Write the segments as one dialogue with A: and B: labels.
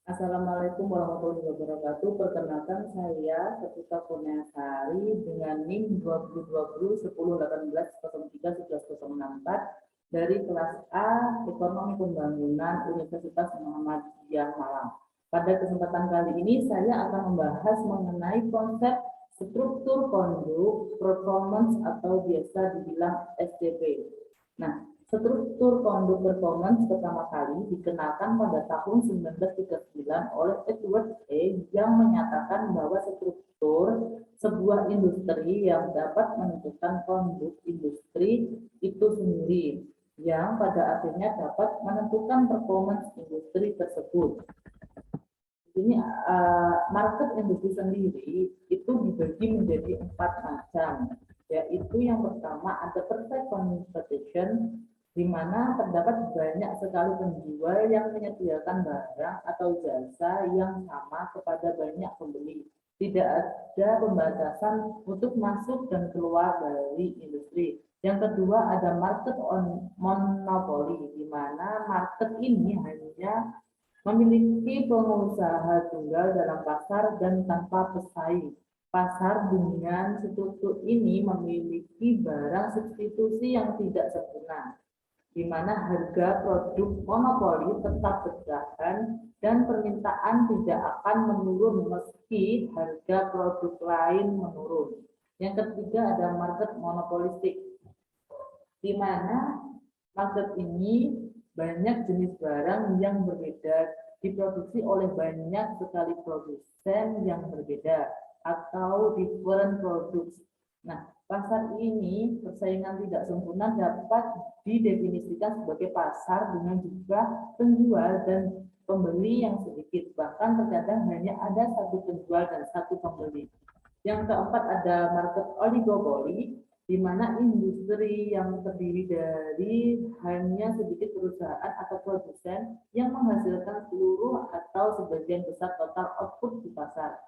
A: Assalamualaikum warahmatullahi wabarakatuh. Perkenalkan saya Seputa Kurniasari dengan NIM 2020 1018 03 11 064 dari kelas A Ekonomi Pembangunan Universitas Muhammadiyah Malang. Pada kesempatan kali ini saya akan membahas mengenai konsep struktur konduk performance atau biasa dibilang SDP. Nah, struktur konduk performance pertama kali dikenalkan pada tahun 1939 oleh Edward A. yang menyatakan bahwa struktur sebuah industri yang dapat menentukan konduk industri itu sendiri, yang pada akhirnya dapat menentukan performance industri tersebut. Ini market industri sendiri itu dibagi menjadi 4 macam, yaitu yang pertama ada perfect competition, di mana terdapat banyak sekali penjual yang menyediakan barang atau jasa yang sama kepada banyak pembeli. Tidak ada pembatasan untuk masuk dan keluar dari industri. Yang kedua ada market monopoly, di mana market ini hanya memiliki pengusaha tunggal dalam pasar dan tanpa pesaing. Pasar dengan struktur ini memiliki barang substitusi yang tidak sempurna, di mana harga produk monopoli tetap bertahan dan permintaan tidak akan menurun meski harga produk lain menurun. Yang ketiga ada market monopolistik, di mana market ini banyak jenis barang yang berbeda diproduksi oleh banyak sekali produsen yang berbeda atau different products. Nah, pasar ini persaingan tidak sempurna dapat didefinisikan sebagai pasar dengan jumlah penjual dan pembeli yang sedikit, bahkan terkadang hanya ada satu penjual dan satu pembeli. Yang keempat ada market oligopoly, di mana industri yang terdiri dari hanya sedikit perusahaan atau produsen yang menghasilkan seluruh atau sebagian besar total output di pasar.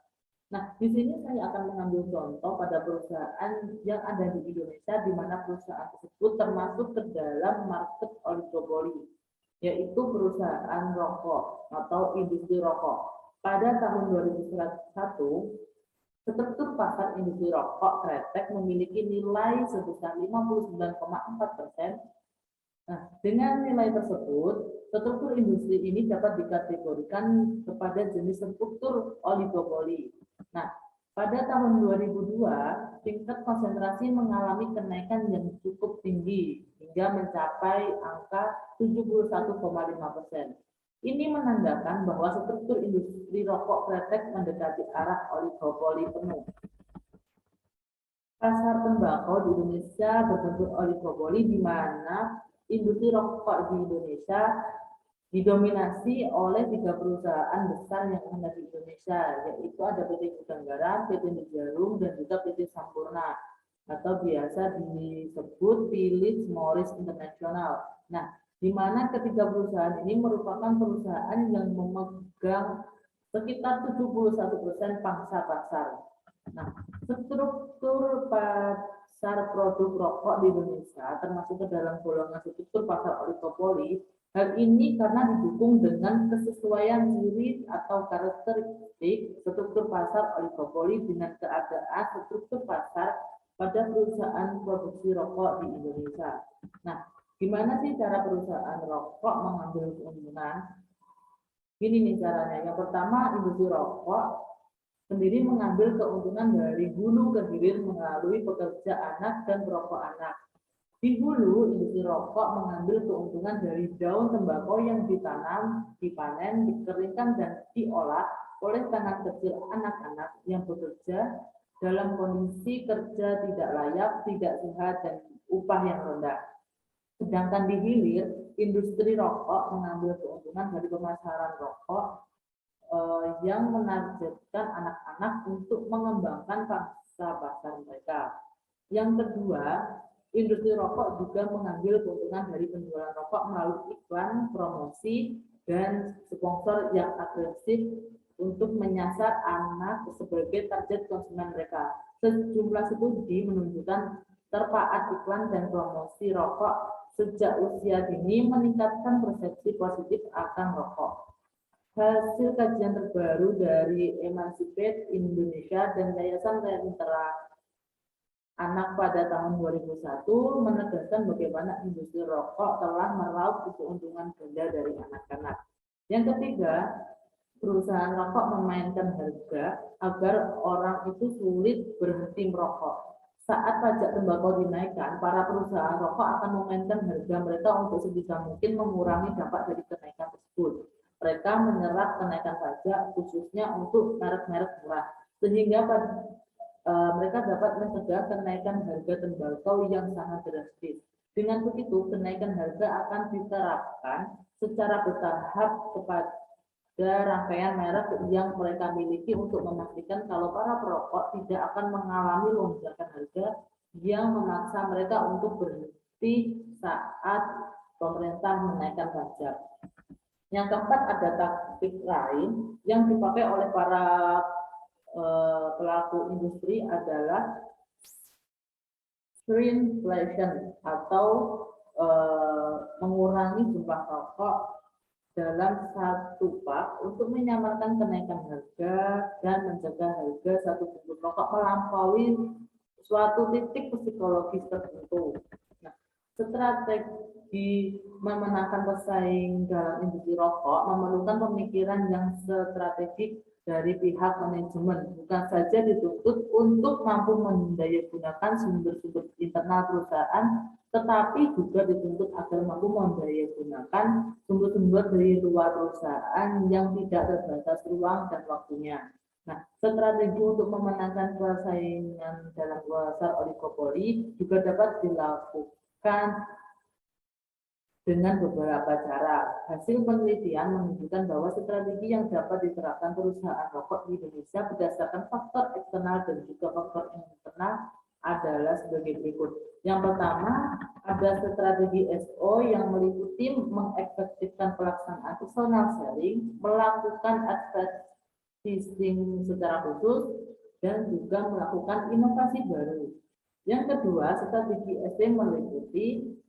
A: Nah, di sini saya akan mengambil contoh pada perusahaan yang ada di Indonesia, di mana perusahaan tersebut termasuk ke dalam market oligopoly, yaitu perusahaan rokok atau industri rokok. Pada tahun 2001, struktur pasar industri rokok kretek memiliki nilai sebesar 59,4%. Nah, dengan nilai tersebut, struktur industri ini dapat dikategorikan kepada jenis struktur oligopoli. Nah, pada tahun 2002, tingkat konsentrasi mengalami kenaikan yang cukup tinggi hingga mencapai angka 71,5%. Ini menandakan bahwa struktur industri rokok kretek mendekati arah oligopoli penuh. Pasar tembakau di Indonesia berbentuk oligopoli, di mana industri rokok di Indonesia didominasi oleh 3 perusahaan besar yang ada di Indonesia, yaitu ada PT Gudang Garam, PT Jarum, dan juga PT Sampurna, atau biasa disebut Philip Morris International. Nah, di mana ketiga perusahaan ini merupakan perusahaan yang memegang sekitar 71% pangsa pasar. Nah, struktur pasar produk rokok di Indonesia termasuk ke dalam golongan struktur pasar oligopoli. Hal ini karena didukung dengan kesesuaian ciri atau karakteristik struktur pasar oligopoli dengan keadaan struktur pasar pada perusahaan produksi rokok di Indonesia. Nah, gimana sih cara perusahaan rokok mengambil keuntungan? Gini nih caranya. Yang pertama, industri rokok sendiri mengambil keuntungan dari hulu ke hilir melalui pekerja anak dan perokok anak. Di hulu, industri rokok mengambil keuntungan dari daun tembakau yang ditanam, dipanen, dikeringkan, dan diolah oleh tangan kecil anak-anak yang bekerja dalam kondisi kerja tidak layak, tidak sehat, dan upah yang rendah. Sedangkan di hilir, industri rokok mengambil keuntungan dari pemasaran rokok yang menargetkan anak-anak untuk mengembangkan pasar mereka. Yang kedua, industri rokok juga mengambil keuntungan dari penjualan rokok melalui iklan, promosi, dan sponsor yang agresif untuk menyasar anak sebagai target konsumen mereka. Sejumlah studi menunjukkan terpaat iklan dan promosi rokok sejak usia dini meningkatkan persepsi positif akan rokok. Hasil kajian terbaru dari Emancipate Indonesia dan Yayasan Lentera Anak pada tahun 2001 menegaskan bagaimana industri rokok telah meraup keuntungan ganda dari anak-anak. Yang ketiga, perusahaan rokok memainkan harga agar orang itu sulit berhenti merokok. Saat pajak tembakau dinaikkan, para perusahaan rokok akan memainkan harga mereka untuk sebisa mungkin mengurangi dampak dari kenaikan tersebut. Mereka menyerap kenaikan pajak khususnya untuk merek-merek murah, sehingga mereka dapat mencegah kenaikan harga tembakau yang sangat drastis. Dengan begitu, kenaikan harga akan diterapkan secara bertahap kepada rangkaian merek yang mereka miliki untuk memastikan kalau para perokok tidak akan mengalami lonjakan harga yang memaksa mereka untuk berhenti saat pemerintah menaikkan pajak. Yang keempat, ada taktik lain yang dipakai oleh para pelaku industri adalah shrinkflation atau mengurangi jumlah rokok dalam satu pak untuk menyamarkan kenaikan harga dan mencegah harga satu bungkus rokok melampaui suatu titik psikologis tertentu. Nah, strategi memenangkan pesaing dalam industri rokok memerlukan pemikiran yang strategik dari pihak manajemen, bukan saja dituntut untuk mampu mendayagunakan sumber-sumber internal perusahaan, tetapi juga dituntut agar mampu mendayagunakan sumber-sumber dari luar perusahaan yang tidak terbatas ruang dan waktunya. Nah, strategi untuk memenangkan persaingan dalam pasar oligopoli juga dapat dilakukan dengan beberapa cara. Hasil penelitian menunjukkan bahwa strategi yang dapat diterapkan perusahaan rokok di Indonesia berdasarkan faktor eksternal dan juga faktor internal adalah sebagai berikut. Yang pertama, ada strategi SO yang meliputi mengefektifkan pelaksanaan personal selling, melakukan advertising secara khusus, dan juga melakukan inovasi baru. Yang kedua, strategi ST meliputi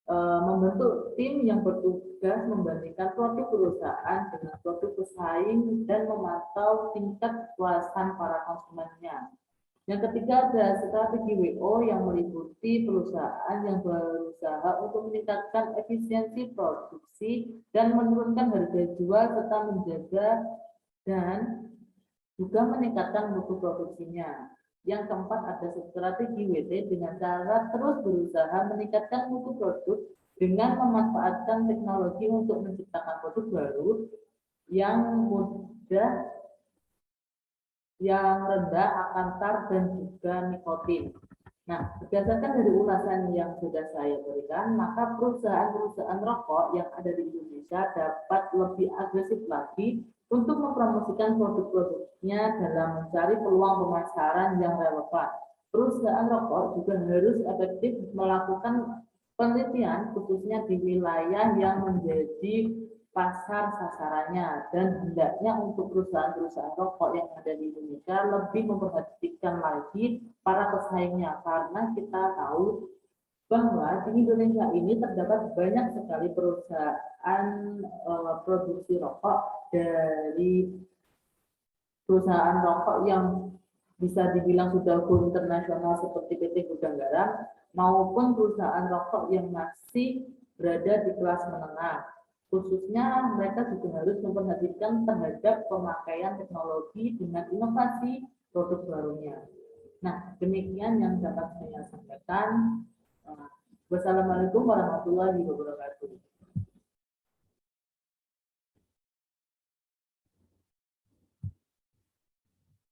A: membentuk tim yang bertugas membandingkan produk perusahaan dengan produk pesaing dan memantau tingkat kepuasan para konsumennya. Yang ketiga, ada strategi WO yang meliputi perusahaan yang berusaha untuk meningkatkan efisiensi produksi dan menurunkan harga jual serta menjaga dan juga meningkatkan mutu produksinya. Yang keempat, ada strategi WT dengan cara terus berusaha meningkatkan mutu produk dengan memanfaatkan teknologi untuk menciptakan produk baru yang mudah, yang rendah akan tar dan juga nikotin. Nah, berdasarkan dari ulasan yang sudah saya berikan, maka perusahaan-perusahaan rokok yang ada di Indonesia dapat lebih agresif lagi untuk mempromosikan produk-produknya dalam mencari peluang pemasaran yang relevan. Perusahaan rokok juga harus efektif melakukan penelitian khususnya di wilayah yang menjadi pasar sasarannya, dan hendaknya untuk perusahaan-perusahaan rokok yang ada di Indonesia lebih memperhatikan lagi para pesaingnya, karena kita tahu bahwa di Indonesia ini terdapat banyak sekali perusahaan produksi rokok, dari perusahaan rokok yang bisa dibilang sudah go internasional seperti PT Gudang Garam, maupun perusahaan rokok yang masih berada di kelas menengah. Khususnya mereka juga harus memperhatikan terhadap pemakaian teknologi dengan inovasi produk barunya. Nah, demikian yang dapat saya sampaikan. Wassalamualaikum warahmatullahi wabarakatuh.